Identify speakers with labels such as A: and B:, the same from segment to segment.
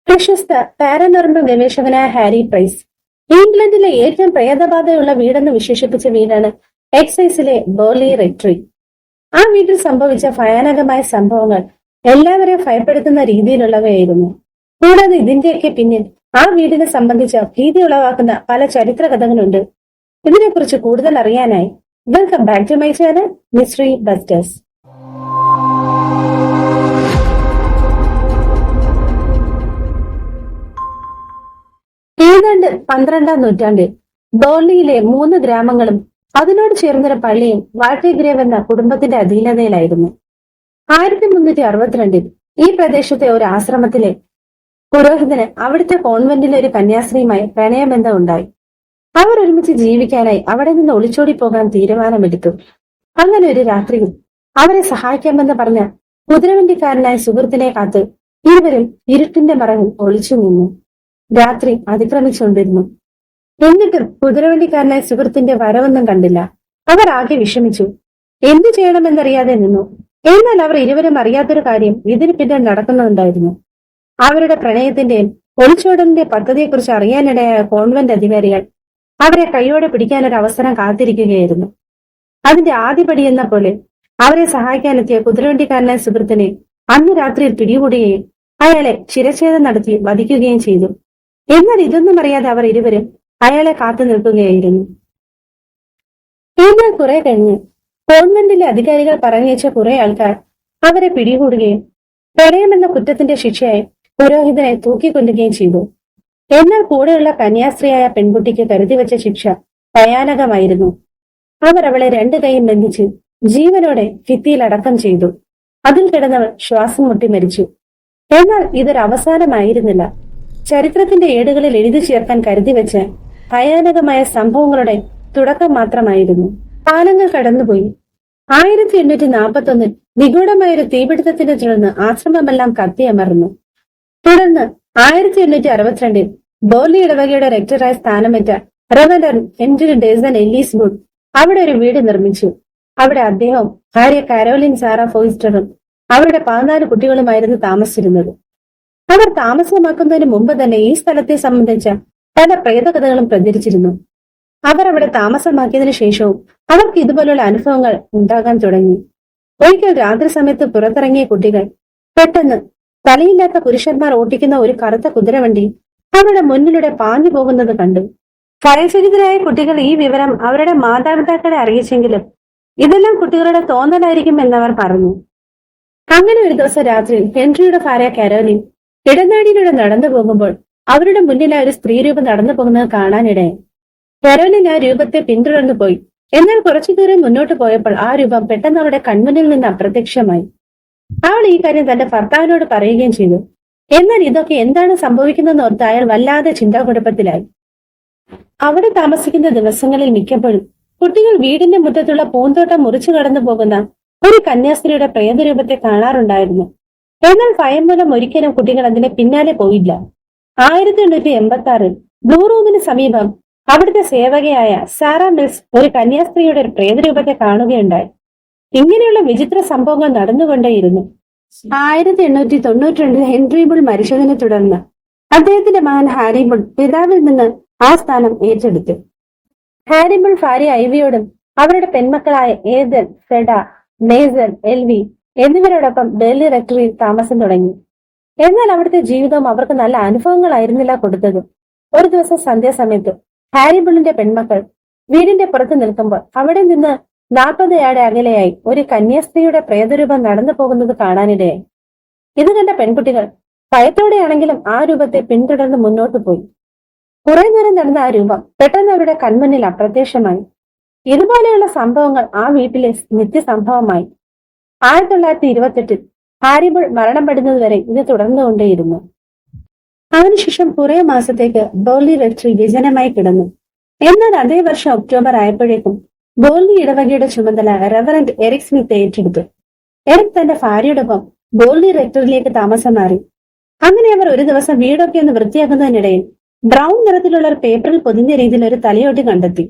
A: പ്രശസ്ത paranormal ഗവേഷകനായ Harry price ഇംഗ്ലണ്ടിലെ ഏറ്റവും പ്രേതബാധയുള്ള വീടെന്ന് വിശേഷിപ്പിച്ച വീടാണ് എക്സൈസിലെ ബേർലി റെക്ടറി. ആ വീട്ടിൽ സംഭവിച്ച ഭയാനകമായ സംഭവങ്ങൾ എല്ലാവരെയും ഭയപ്പെടുത്തുന്ന രീതിയിലുള്ളവയായിരുന്നു. കൂടാതെ ഇതിന്റെയൊക്കെ പിന്നിൽ ആ വീടിനെ സംബന്ധിച്ച ഭീതി ഉളവാക്കുന്ന പല ചരിത്ര കഥകളുണ്ട്. ഇതിനെക്കുറിച്ച് കൂടുതൽ അറിയാനായി welcome back to my channel mystery busters. ഏതാണ്ട് 12-ാം നൂറ്റാണ്ടിൽ ബേർലിയിലെ 3 ഗ്രാമങ്ങളും അതിനോട് ചേർന്നൊരു പള്ളിയും വാൾട്ടിഗ്രേവ് എന്ന കുടുംബത്തിന്റെ അധീനതയിലായിരുന്നു. 1362 ഈ പ്രദേശത്തെ ഒരു ആശ്രമത്തിലെ പുരോഹിതന് അവിടുത്തെ കോൺവെന്റിലെ ഒരു കന്യാസ്ത്രീയുമായി പ്രണയബന്ധം ഉണ്ടായി. അവർ ഒരുമിച്ച് ജീവിക്കാനായി അവിടെ നിന്ന് ഒളിച്ചോടി പോകാൻ തീരുമാനമെടുത്തു. അങ്ങനെ ഒരു രാത്രിയിൽ അവരെ സഹായിക്കാമെന്ന് പറഞ്ഞ കുതിരവണ്ടിക്കാരനായ സുഹൃത്തിനെ കാത്ത് ഇരുവരും ഇരുട്ടിന്റെ മറവിൽ ഒളിച്ചു നിന്നു. രാത്രി അതിക്രമിച്ചുകൊണ്ടിരുന്നു. എന്നിട്ടും കുതിരവണ്ടിക്കാരനായ സുഹൃത്തിന്റെ വരവൊന്നും കണ്ടില്ല. അവർ ആകെ വിഷമിച്ചു. എന്തു ചെയ്യണമെന്നറിയാതെ നിന്നു. എന്നാൽ അവർ ഇരുവരും അറിയാത്തൊരു കാര്യം ഇതിന് പിന്നിൽ നടക്കുന്നുണ്ടായിരുന്നു. അവരുടെ പ്രണയത്തിന്റെയും ഒളിച്ചോടലിന്റെ പദ്ധതിയെക്കുറിച്ച് അറിയാനിടയായ കോൺവെന്റ് അധികാരികൾ അവരെ കൈയോടെ പിടിക്കാൻ ഒരു അവസരം കാത്തിരിക്കുകയായിരുന്നു. അതിന്റെ ആദ്യപടി എന്ന പോലെ അവരെ സഹായിക്കാനെത്തിയ കുതിരവണ്ടിക്കാരനായ സുഹൃത്തിനെ അന്ന് രാത്രിയിൽ പിടികൂടുകയും അയാളെ ശിരച്ഛേദം നടത്തി വധിക്കുകയും ചെയ്തു. എന്നാൽ ഇതൊന്നും അറിയാതെ അവർ ഇരുവരും അയാളെ കാത്തു നിൽക്കുകയായിരുന്നു. എന്നാൽ കുറെ കഴിഞ്ഞ് കോൺവെന്റിലെ അധികാരികൾ പറഞ്ഞയച്ച കുറെ ആൾക്കാർ അവരെ പിടികൂടുകയും പ്രണയമെന്ന കുറ്റത്തിന്റെ ശിക്ഷയായി പുരോഹിതനെ തൂക്കിക്കൊല്ലുകയും ചെയ്തു. എന്നാൽ കൂടെയുള്ള കന്യാസ്ത്രീയായ പെൺകുട്ടിക്ക് കരുതിവെച്ച ശിക്ഷ ഭയാനകമായിരുന്നു. അവർ അവളെ 2 കൈയും ബന്ധിച്ച് ജീവനോടെ ഭിത്തിയിൽ അടക്കം ചെയ്തു. അതിൽ കിടന്നവൾ ശ്വാസം മുട്ടി മരിച്ചു. എന്നാൽ ഇതൊരു അവസാനമായിരുന്നില്ല. ചരിത്രത്തിന്റെ ഏടുകളിൽ എഴുതി ചേർക്കാൻ കരുതിവെച്ച ഭയാനകമായ സംഭവങ്ങളുടെ തുടക്കം മാത്രമായിരുന്നു. കാലങ്ങൾ കടന്നുപോയി. 1841 നിഗൂഢമായൊരു തീപിടുത്തത്തിനെ തുടർന്ന് ആശ്രമമെല്ലാം കത്തിയമർന്നു. തുടർന്ന് 1862 ബേർലി ഇടവകയുടെ റെക്ടറായി സ്ഥാനമേറ്റ reverend Henry Dawson Ellis Wood അവിടെ ഒരു വീട് നിർമ്മിച്ചു. അവിടെ അദ്ദേഹവും ഭാര്യ കാരോലിൻ സാറ ഫോയിസ്റ്ററും അവരുടെ 14 കുട്ടികളുമായിരുന്നു താമസിച്ചിരുന്നത്. അവർ താമസമാക്കുന്നതിന് മുമ്പ് തന്നെ ഈ സ്ഥലത്തെ സംബന്ധിച്ച പല പ്രേതകഥകളും പ്രചരിച്ചിരുന്നു. അവർ അവിടെ താമസമാക്കിയതിനു ശേഷവും അവർക്ക് ഇതുപോലുള്ള അനുഭവങ്ങൾ ഉണ്ടാകാൻ തുടങ്ങി. ഒരിക്കൽ രാത്രി സമയത്ത് പുറത്തിറങ്ങിയ കുട്ടികൾ പെട്ടെന്ന് തലയില്ലാത്ത പുരുഷന്മാർ ഓട്ടിക്കുന്ന ഒരു കറുത്ത കുതിരവണ്ടി അവരുടെ മുന്നിലൂടെ പാഞ്ഞു പോകുന്നത് കണ്ടു. ഭയചകിതരായ കുട്ടികൾ ഈ വിവരം അവരുടെ മാതാപിതാക്കളെ അറിയിച്ചെങ്കിലും ഇതെല്ലാം കുട്ടികളുടെ തോന്നലായിരിക്കും എന്നവർ പറഞ്ഞു. അങ്ങനെ ഒരു ദിവസം രാത്രി ഹെൻറിയുടെ ഭാര്യ കാരോലിൻ ഇടനാഴിയിലൂടെ നടന്നു പോകുമ്പോൾ അവരുടെ മുന്നിലായ ഒരു സ്ത്രീ രൂപം നടന്നു പോകുന്നത് കാണാനിടയായി. കാരോലിൻ ആ രൂപത്തെ പിന്തുടർന്നു പോയി. എന്നാൽ കുറച്ചു ദൂരം മുന്നോട്ട് പോയപ്പോൾ ആ രൂപം പെട്ടെന്ന് അവരുടെ കൺമുന്നിൽ നിന്ന് അപ്രത്യക്ഷമായി. അവൾ ഈ കാര്യം തന്റെ ഭർത്താവിനോട് പറയുകയും ചെയ്തു. എന്നാൽ ഇതൊക്കെ എന്താണ് സംഭവിക്കുന്നതെന്ന് ഓർത്ത് അയാൾ വല്ലാതെ ചിന്താകുഴപ്പത്തിലായി. അവിടെ താമസിക്കുന്ന ദിവസങ്ങളിൽ മിക്കപ്പോഴും കുട്ടികൾ വീടിന്റെ മുറ്റത്തുള്ള പൂന്തോട്ടം മുറിച്ചു കടന്നു പോകുന്ന ഒരു കന്യാസ്ത്രീയുടെ പ്രേതരൂപത്തെ കാണാറുണ്ടായിരുന്നു. എന്നാൽ ഭയം മൂലം ഒരിക്കലും കുട്ടികൾ അതിന്റെ പിന്നാലെ പോയില്ല. 1886 ബ്ലൂ റൂമിന് സമീപം അവിടുത്തെ സേവകയായ സാറ മിൽസ് ഒരു കന്യാസ്ത്രീയുടെ ഒരു പ്രേതരൂപത്തെ കാണുകയുണ്ടായി. ഇങ്ങനെയുള്ള വിചിത്ര സംഭവങ്ങൾ നടന്നുകൊണ്ടേയിരുന്നു. 1892 ഹെൻറി ബുൾ മരിച്ചതിനെ തുടർന്ന് അദ്ദേഹത്തിന്റെ മകൻ ഹാരി ബുൾ പിതാവിൽ നിന്ന് ആ സ്ഥാനം ഏറ്റെടുത്തു. ഹാരി ബുൾ ഭാര്യ ഐവിയോടും അവരുടെ പെൺമക്കളായ ഏദൽ, ഫെഡ, മേസൽ, എൽവി എന്നിവരോടൊപ്പം ബേർലി റെക്ടറിയിൽ താമസം തുടങ്ങി. എന്നാൽ അവിടുത്തെ ജീവിതവും അവർക്ക് നല്ല അനുഭവങ്ങളായിരുന്നില്ല കൊടുത്തത്. ഒരു ദിവസം സന്ധ്യാസമയത്ത് ഹാരി ബുളിന്റെ പെൺമക്കൾ വീടിന്റെ പുറത്ത് നിൽക്കുമ്പോൾ അവിടെ നിന്ന് 40 യാർഡ് അകലെയായി ഒരു കന്യാസ്ത്രീയുടെ പ്രേതരൂപം നടന്നു പോകുന്നത് കാണാനിടയായി. ഇത് കണ്ട പെൺകുട്ടികൾ ഭയത്തോടെയാണെങ്കിലും ആ രൂപത്തെ പിന്തുടർന്ന് മുന്നോട്ട് പോയി. കുറെ നേരം നടന്ന ആ രൂപം പെട്ടെന്ന് അവരുടെ കൺമുന്നിൽ അപ്രത്യക്ഷമായി. ഇതുപോലെയുള്ള സംഭവങ്ങൾ ആ വീട്ടിലെ നിത്യസംഭവമായി. 1928 ഹാരി ബുൾ മരണപ്പെടുന്നതുവരെ ഇത് തുടർന്നുകൊണ്ടേയിരുന്നു. അതിനുശേഷം കുറെ മാസത്തേക്ക് ബേർലി റെക്ടറി വിജനമായി കിടന്നു. എന്നാൽ അതേ വർഷം ഒക്ടോബർ ആയപ്പോഴേക്കും ബേർലി ഇടവകയുടെ ചുമതല റവറൻഡ് എറിക് സ്മിത്ത് ഏറ്റെടുത്തു. എറിക് തന്റെ ഭാര്യയോടൊപ്പം ബേർലി റെക്ടറിലേക്ക് താമസം മാറി. അങ്ങനെ അവർ ഒരു ദിവസം വീടൊക്കെ ഒന്ന് വൃത്തിയാക്കുന്നതിനിടയിൽ ബ്രൗൺ നിറത്തിലുള്ള ഒരു പേപ്പറിൽ പൊതിഞ്ഞ രീതിയിൽ ഒരു തലയോട്ടി കണ്ടെത്തി.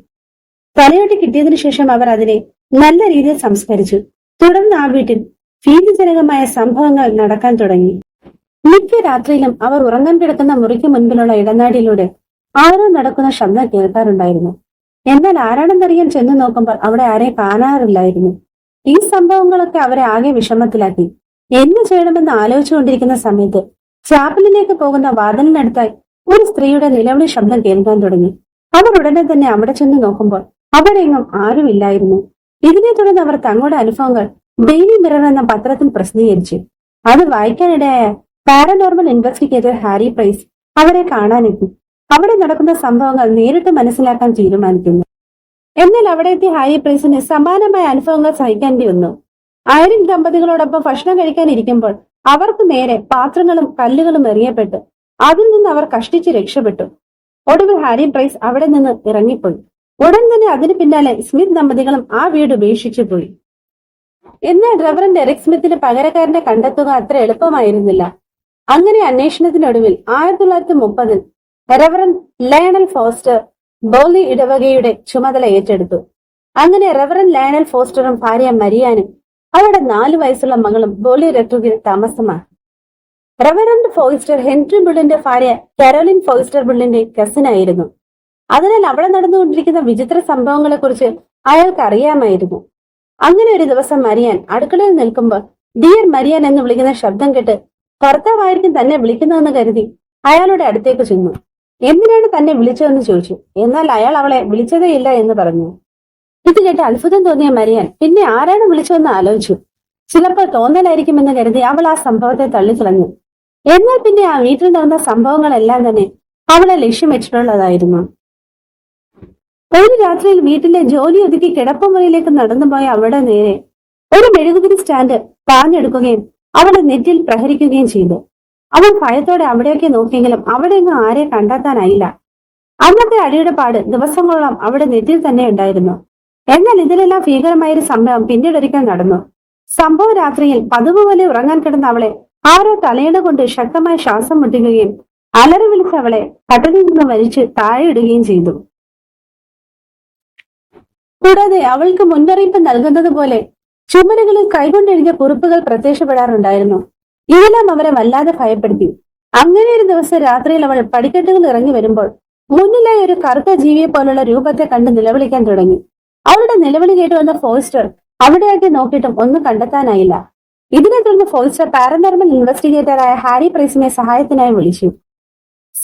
A: തലയോട്ടി കിട്ടിയതിനു ശേഷം അവർ അതിനെ നല്ല രീതിയിൽ സംസ്കരിച്ചു. തുടർന്ന് ആ വീട്ടിൽ ഭീതിജനകമായ സംഭവങ്ങൾ നടക്കാൻ തുടങ്ങി. മിക്ക രാത്രിയിലും അവർ ഉറങ്ങാൻ കിടക്കുന്ന മുറിക്ക് മുൻപിലുള്ള ഇടനാടിയിലൂടെ ആരോ നടക്കുന്ന ശബ്ദം കേൾക്കാറുണ്ടായിരുന്നു. എന്നാൽ ആരാണെന്നറിയാൻ ചെന്നു നോക്കുമ്പോൾ അവിടെ ആരെയും കാണാറില്ലായിരുന്നു. ഈ സംഭവങ്ങളൊക്കെ അവരെ ആകെ വിഷമത്തിലാക്കി. എന്തു ചെയ്യണമെന്ന് ആലോചിച്ചുകൊണ്ടിരിക്കുന്ന സമയത്ത് ചാപ്പലിലേക്ക് പോകുന്ന വാതിലിനടുത്തായി ഒരു സ്ത്രീയുടെ നിലവിളി ശബ്ദം കേൾക്കാൻ തുടങ്ങി. അവർ ഉടനെ തന്നെ അവിടെ ചെന്ന് നോക്കുമ്പോൾ അവിടെയെങ്ങും ആരുമില്ലായിരുന്നു. ഇതിനെ തുടർന്ന് അവർ തങ്ങളുടെ അനുഭവങ്ങൾ ഡെയിലി മിറർ എന്ന പത്രത്തിൽ പ്രസിദ്ധീകരിച്ചു. അത് വായിക്കാനിടയായ പാരനോർമൽ ഇൻവെസ്റ്റിഗേറ്റർ ഹാരി പ്രൈസ് അവരെ കാണാനെത്തി. അവിടെ നടക്കുന്ന സംഭവങ്ങൾ നേരിട്ട് മനസ്സിലാക്കാൻ തീരുമാനിക്കുന്നു. എന്നാൽ അവിടെ എത്തിയ ഹാരി പ്രൈസിന് സമാനമായ അനുഭവങ്ങൾ സഹിക്കേണ്ടി വന്നു. ഐറിൻ ദമ്പതികളോടൊപ്പം ഭക്ഷണം കഴിക്കാനിരിക്കുമ്പോൾ അവർക്ക് നേരെ പാത്രങ്ങളും കല്ലുകളും എറിയപ്പെട്ടു. അതിൽ നിന്ന് അവർ കഷ്ടിച്ച് രക്ഷപ്പെട്ടു. ഒടുവിൽ ഹാരി പ്രൈസ് അവിടെ നിന്ന് ഇറങ്ങിപ്പോയി. ഉടൻ തന്നെ അതിന് പിന്നാലെ സ്മിത്ത് ദമ്പതികളും ആ വീട് ഉപേക്ഷിച്ചു പോയി. എന്നാൽ റവറന്റ് എറിക് സ്മിത്തിന് പകരക്കാരനെ കണ്ടെത്തുക അത്ര എളുപ്പമായിരുന്നില്ല. അങ്ങനെ അന്വേഷണത്തിനൊടുവിൽ 1930 റവറന്റ് ലയണൽ ഫോസ്റ്റർ ബോർലി ഇടവകയുടെ ചുമതല ഏറ്റെടുത്തു. അങ്ങനെ റവറന്റ് ലയണൽ ഫോസ്റ്ററും ഭാര്യ മരിയാനും അവരുടെ 4 വയസ്സുള്ള മകളും ബോർലി റെക്ടറിൽ താമസമാണ്. റവറന്റ് ഫോസ്റ്റർ ഹെൻറി ബുള്ളിന്റെ ഭാര്യ കാരോലിൻ ഫോസ്റ്റർ ബുള്ളിന്റെ കസിനായിരുന്നു. അതിനാൽ അവിടെ നടന്നുകൊണ്ടിരിക്കുന്ന വിചിത്ര സംഭവങ്ങളെക്കുറിച്ച് അയാൾക്ക് അറിയാമായിരുന്നു. അങ്ങനെ ഒരു ദിവസം മരിയാൻ അടുക്കളയിൽ നിൽക്കുമ്പോൾ ഡിയർ മരിയാൻ എന്ന് വിളിക്കുന്ന ശബ്ദം കേട്ട് ഭർത്താവായിരിക്കും തന്നെ വിളിക്കുന്നതെന്ന് കരുതി അയാളുടെ അടുത്തേക്ക് ചെന്നു. എന്തിനാണ് തന്നെ വിളിച്ചതെന്ന് ചോദിച്ചു. എന്നാൽ അയാൾ അവളെ വിളിച്ചതേയില്ല എന്ന് പറഞ്ഞു. ഇത് കേട്ട് അത്ഭുതം തോന്നിയ മരിയാൻ പിന്നെ ആരാണ് വിളിച്ചതെന്ന് ആലോചിച്ചു. ചിലപ്പോൾ തോന്നലായിരിക്കുമെന്ന് കരുതി അവൾ ആ സംഭവത്തെ തള്ളിക്കളഞ്ഞു. എന്നാൽ പിന്നെ ആ വീട്ടിൽ നടന്ന സംഭവങ്ങളെല്ലാം തന്നെ അവളെ ലക്ഷ്യം വെച്ചിട്ടുള്ളതായിരുന്നു. ഒരു രാത്രിയിൽ വീട്ടിലെ ജോലി ഒതുക്കി കിടപ്പുമുറിയിലേക്ക് നടന്നുപോയ അവിടെ നേരെ ഒരു മെഴുകുതിരി സ്റ്റാൻഡ് പാഞ്ഞെടുക്കുകയും അവളുടെ നെറ്റിൽ പ്രഹരിക്കുകയും ചെയ്തു. അവൾ ഭയത്തോടെ അവിടേക്ക് നോക്കിയെങ്കിലും അവിടെയൊന്നും ആരെ കണ്ടെത്താനായില്ല. അന്നത്തെ അടിയുടെ പാട് ദിവസങ്ങളോളം അവിടെ നെറ്റിൽ തന്നെ ഉണ്ടായിരുന്നു. എന്നാൽ ഇതിലെല്ലാം ഭീകരമായൊരു സംഭവം പിന്നീടൊരിക്കൽ നടന്നു. സംഭവ രാത്രിയിൽ പതിവ് പോലെ ഉറങ്ങാൻ കിടന്ന അവളെ ആരോ തലയിണ കൊണ്ട് ശക്തമായ ശ്വാസം മുട്ടിക്കുകയും അലറി വിളിച്ച് അവളെ കട്ടിലിൽ നിന്ന് വലിച്ച് താഴെയിടുകയും ചെയ്തു. കൂടാതെ അവൾക്ക് മുന്നറിയിപ്പ് നൽകുന്നത് പോലെ ചുമരുകളിൽ കൈകൊണ്ടെഴുതിയ കുറിപ്പുകൾ പ്രത്യക്ഷപ്പെടാറുണ്ടായിരുന്നു. ഇതെല്ലാം അവരെ വല്ലാതെ ഭയപ്പെടുത്തി. അങ്ങനെ ഒരു ദിവസം രാത്രിയിൽ അവൾ പടിക്കെട്ടുകൾ ഇറങ്ങി വരുമ്പോൾ മുന്നിലായി ഒരു കറുത്ത ജീവിയെ പോലുള്ള രൂപത്തെ കണ്ട് നിലവിളിക്കാൻ തുടങ്ങി. അവളുടെ നിലവിളി കേട്ടു വന്ന ഫോസ്റ്റർ അവിടെയാക്കി നോക്കിയിട്ടും ഒന്നും കണ്ടെത്താനായില്ല. ഇതിനെ തുടർന്ന് ഫോസ്റ്റർ പാരനോർമൽ ഇൻവെസ്റ്റിഗേറ്ററായ ഹാരി പ്രൈസിനെ സഹായത്തിനായി വിളിച്ചു.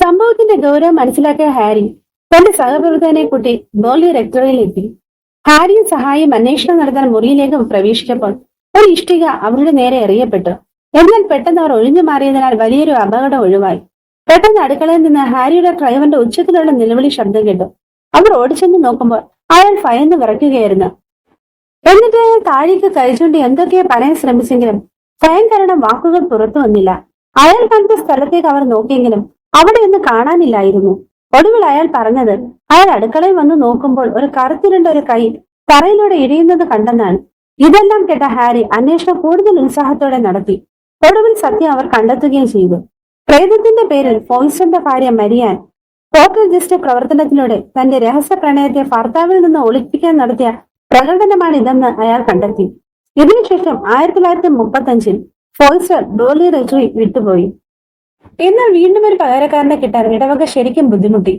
A: സംഭവത്തിന്റെ ഗൗരവം മനസ്സിലാക്കിയ ഹാരി തന്റെ സഹപ്രവർത്തകനെ കൂട്ടി ബോർലി റെക്ടറിയിലെത്തി. ഹാരിയും സഹായിയും അന്വേഷണം നടത്താൻ മുറിയിലേക്ക് പ്രവേശിച്ചപ്പോൾ ഒരു ഇഷ്ടിക അവരുടെ നേരെ എറിയപ്പെട്ടു. എന്നാൽ പെട്ടെന്ന് അവർ ഒഴിഞ്ഞു മാറിയതിനാൽ വലിയൊരു അപകടം ഒഴിവായി. പെട്ടെന്ന് അടുക്കളയിൽ നിന്ന് ഹാരിയുടെ ഡ്രൈവറിന്റെ ഉച്ചത്തിലുള്ള നിലവിളി ശബ്ദം കേട്ടു. അവർ ഓടിച്ചെന്ന് നോക്കുമ്പോൾ അയാൾ ഭയന്ന് വിറയ്ക്കുകയായിരുന്നു. എന്നിട്ട് അയാൾ താഴേക്ക് കഴിച്ചുകൊണ്ട് എന്തൊക്കെയോ പറയാൻ ശ്രമിച്ചെങ്കിലും ഭയം കാരണം വാക്കുകൾ പുറത്തു വന്നില്ല. അയാൾ കണ്ട സ്ഥലത്തേക്ക് അവർ നോക്കിയെങ്കിലും അവിടെയൊന്നും കാണാനില്ലായിരുന്നു. ഒടുവിൽ അയാൾ പറഞ്ഞത് അയാൾ അടുക്കളയിൽ വന്ന് നോക്കുമ്പോൾ ഒരു കറുത്തിരുണ്ട ഒരു കൈ തറയിലൂടെ ഇഴയുന്നത് കണ്ടെന്നാണ്. ഇതെല്ലാം കേട്ട ഹാരി അന്വേഷണം കൂടുതൽ ഉത്സാഹത്തോടെ നടത്തി. ഒടുവിൽ സത്യം അവർ കണ്ടെത്തുകയും ചെയ്തു. പ്രേതത്തിന്റെ പേരിൽ ഫോയ്സ്റ്ററിന്റെ ഭാര്യ മരിയാൻ പോർട്ടർജിസ്റ്റ് പ്രവർത്തനത്തിലൂടെ തന്റെ രഹസ്യ പ്രണയത്തെ ഭർത്താവിൽ നിന്ന് ഒളിപ്പിക്കാൻ നടത്തിയ പ്രകടനമാണ് ഇതെന്ന് അയാൾ കണ്ടെത്തി. ഇതിനുശേഷം 1935 ഫോയ്സ്റ്റർ ബോർലി റെക്ടറി വിട്ടുപോയി. എന്നാൽ വീണ്ടും ഒരു പകരക്കാരനെ കിട്ടാൻ ഇടവക ശരിക്കും ബുദ്ധിമുട്ടി.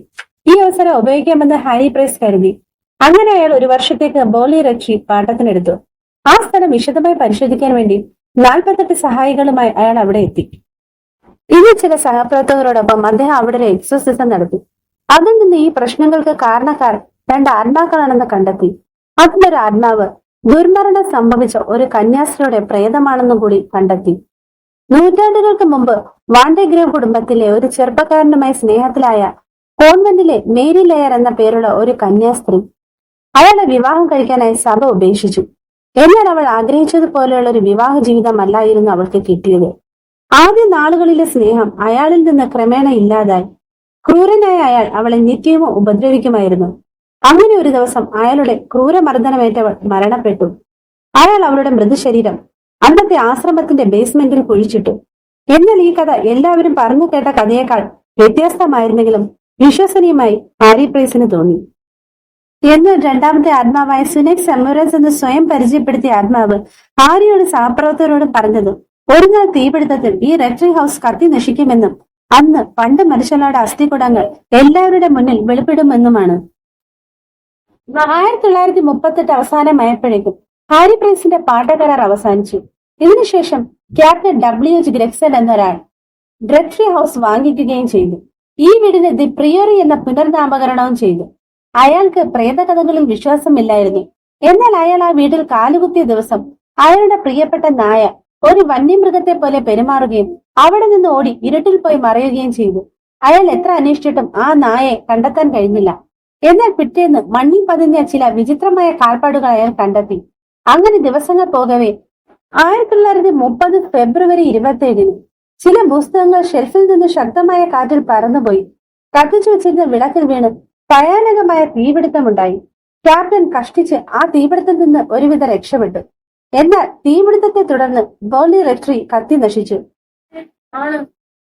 A: ഈ അവസരം ഉപയോഗിക്കാമെന്ന് ഹാരി പ്രൈസ് കരുതി. അങ്ങനെ അയാൾ 1 വർഷത്തേക്ക് ബോർലി റെക്ടറി പാട്ടത്തിനെടുത്തു. ആ സ്ഥലം വിശദമായി പരിശോധിക്കാൻ വേണ്ടി 48 സഹായികളുമായി അയാൾ അവിടെ എത്തി. ഇനി ചില സഹപ്രവർത്തകരോടൊപ്പം അദ്ദേഹം അവിടെ ഒരു എക്സോസിസം നടത്തി. അതിൽ നിന്ന് ഈ പ്രശ്നങ്ങൾക്ക് കാരണക്കാർ 2 ആത്മാക്കളാണെന്ന് കണ്ടെത്തി. അതിലൊരു ആത്മാവ് ദുർമരണം സംഭവിച്ച ഒരു കന്യാസ്ത്രീയുടെ പ്രേതമാണെന്നും കൂടി കണ്ടെത്തി. നൂറ്റാണ്ടുകൾക്ക് മുമ്പ് വാണ്ടഗ്രേവ് കുടുംബത്തിലെ ഒരു ചെറുപ്പക്കാരനുമായി സ്നേഹത്തിലായ കോൺവെന്റിലെ മേരി ലെയർ എന്ന പേരുള്ള ഒരു കന്യാസ്ത്രീ അയാളെ വിവാഹം കഴിക്കാനായി സഭ ഉപേക്ഷിച്ചു. എന്നാൽ അവൾ ആഗ്രഹിച്ചതുപോലെയുള്ള ഒരു വിവാഹ ജീവിതമല്ലായിരുന്നു അവൾക്ക് കിട്ടിയത്. ആദ്യ നാളുകളിലെ സ്നേഹം അയാളിൽ നിന്ന് ക്രമേണ ഇല്ലാതായി. ക്രൂരനായ അയാൾ അവളെ നിത്യവും ഉപദ്രവിക്കുമായിരുന്നു. അങ്ങനെ ഒരു ദിവസം അയാളുടെ ക്രൂരമർദ്ദനമേറ്റവൾ മരണപ്പെട്ടു. അയാൾ അവളുടെ മൃതശരീരം അന്നത്തെ ആശ്രമത്തിന്റെ ബേസ്മെന്റിൽ കുഴിച്ചിട്ടു. എന്നാൽ ഈ കഥ എല്ലാവരും പറഞ്ഞു കേട്ട കഥയേക്കാൾ വ്യത്യസ്തമായിരുന്നെങ്കിലും വിശ്വസനീയമായി ഹാരി പ്രൈസിന് തോന്നി. എന്നാൽ രണ്ടാമത്തെ ആത്മാവായ സുനെക് സെമുറസ് എന്ന് സ്വയം പരിചയപ്പെടുത്തിയ ആത്മാവ് ഹാരിയോട് സഹപ്രവർത്തകരോട് പറഞ്ഞത് ഒരു നാൾ തീപിടുത്തത്തിൽ ഈ റെക്ടറി ഹൗസ് കത്തി നശിക്കുമെന്നും അന്ന് പണ്ട് മനുഷ്യരുടെ അസ്ഥികുടങ്ങൾ എല്ലാവരുടെ മുന്നിൽ വെളിപ്പെടുമെന്നുമാണ്. 1938 അവസാനമായപ്പോഴേക്കും ഹാരി പ്രൈസിന്റെ പാട്ടക്കരാർ അവസാനിച്ചു. ഇതിനുശേഷം ക്യാപ്റ്റൻ WH ഗ്രെഗ്സൺ എന്നൊരാൾ റെക്ടറി ഹൗസ് വാങ്ങിക്കുകയും ചെയ്തു. ഈ വീടിന് ദി പ്രിയറി എന്ന പുനർനാമകരണവും ചെയ്തു. അയാൾക്ക് പ്രേതകഥകളിൽ വിശ്വാസമില്ലായിരുന്നു. എന്നാൽ അയാൾ ആ വീട്ടിൽ കാലുകുത്തിയ ദിവസം അയാളുടെ പ്രിയപ്പെട്ട നായ ഒരു വന്യമൃഗത്തെ പോലെ പെരുമാറുകയും അവിടെ നിന്ന് ഓടി ഇരുട്ടിൽ പോയി മറയുകയും ചെയ്തു. അയാൾ എത്ര അന്വേഷിച്ചിട്ടും ആ നായയെ കണ്ടെത്താൻ കഴിഞ്ഞില്ല. എന്നാൽ പിറ്റേന്ന് മണ്ണിൽ പതിഞ്ഞ ചില വിചിത്രമായ കാൽപ്പാടുകൾ അയാൾ കണ്ടെത്തി. അങ്ങനെ ദിവസങ്ങൾ പോകവേ 1930 ഫെബ്രുവരി 27 ചില പുസ്തകങ്ങൾ ഷെൽഫിൽ നിന്ന് ശക്തമായ കാറ്റിൽ പറന്നുപോയി. കത്തിച്ചു വെച്ചിരുന്ന വിളക്കിൽ വീണ് ഭയാനകമായ തീപിടുത്തമുണ്ടായി. ക്യാപ്റ്റൻ കഷ്ടിച്ച് ആ തീപിടുത്തത്തിൽ നിന്ന് ഒരുവിധ രക്ഷപ്പെട്ടു. എന്നാൽ തീപിടുത്തത്തെ തുടർന്ന് ബോർലി റെക്ടറി കത്തി നശിച്ചു.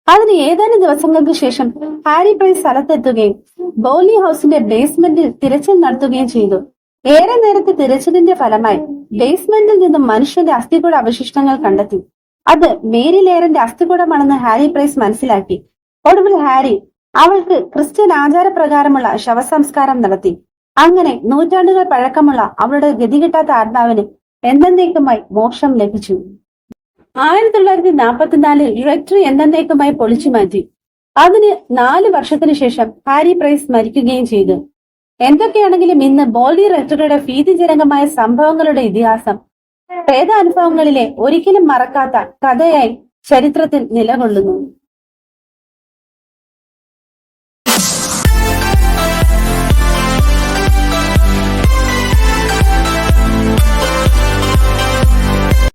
A: അതിന് ഏതാനും ദിവസങ്ങൾക്ക് ശേഷം ഹാരി പ്രൈസ് സ്ഥലത്തെത്തുകയും ബോർലി ഹൗസിന്റെ ബേസ്മെന്റിൽ തിരച്ചിൽ നടത്തുകയും ചെയ്തു. ഏറെ നേരത്തെ തിരച്ചിലിന്റെ ഫലമായി ബേസ്മെന്റിൽ നിന്നും മനുഷ്യന്റെ അസ്ഥികൂട അവശിഷ്ടങ്ങൾ കണ്ടെത്തി. അത് മേരി ലെയറിന്റെ അസ്ഥികൂടമാണെന്ന് ഹാരി പ്രൈസ് മനസ്സിലാക്കി. ഒടുവിൽ ഹാരി അവൾക്ക് ക്രിസ്ത്യൻ ആചാരപ്രകാരമുള്ള ശവസംസ്കാരം നടത്തി. അങ്ങനെ നൂറ്റാണ്ടുകൾ പഴക്കമുള്ള അവളുടെ ഗതികിട്ടാത്ത ആത്മാവിന് എന്നേക്കുമായി മോക്ഷം ലഭിച്ചു. 1944 റെക്ടറി എന്നേക്കുമായി പൊളിച്ചു മാറ്റി. അതിന് 4 വർഷത്തിനു ശേഷം ഹാരി പ്രൈസ് മരിക്കുകയും ചെയ്തു. എന്തൊക്കെയാണെങ്കിലും ഇന്ന് ബോർലി റെക്ടറിയുടെ ഭീതിജനകമായ സംഭവങ്ങളുടെ ഇതിഹാസം പ്രേതാനുഭവങ്ങളിലെ ഒരിക്കലും മറക്കാത്ത കഥയായി ചരിത്രത്തിൽ നിലകൊള്ളുന്നു.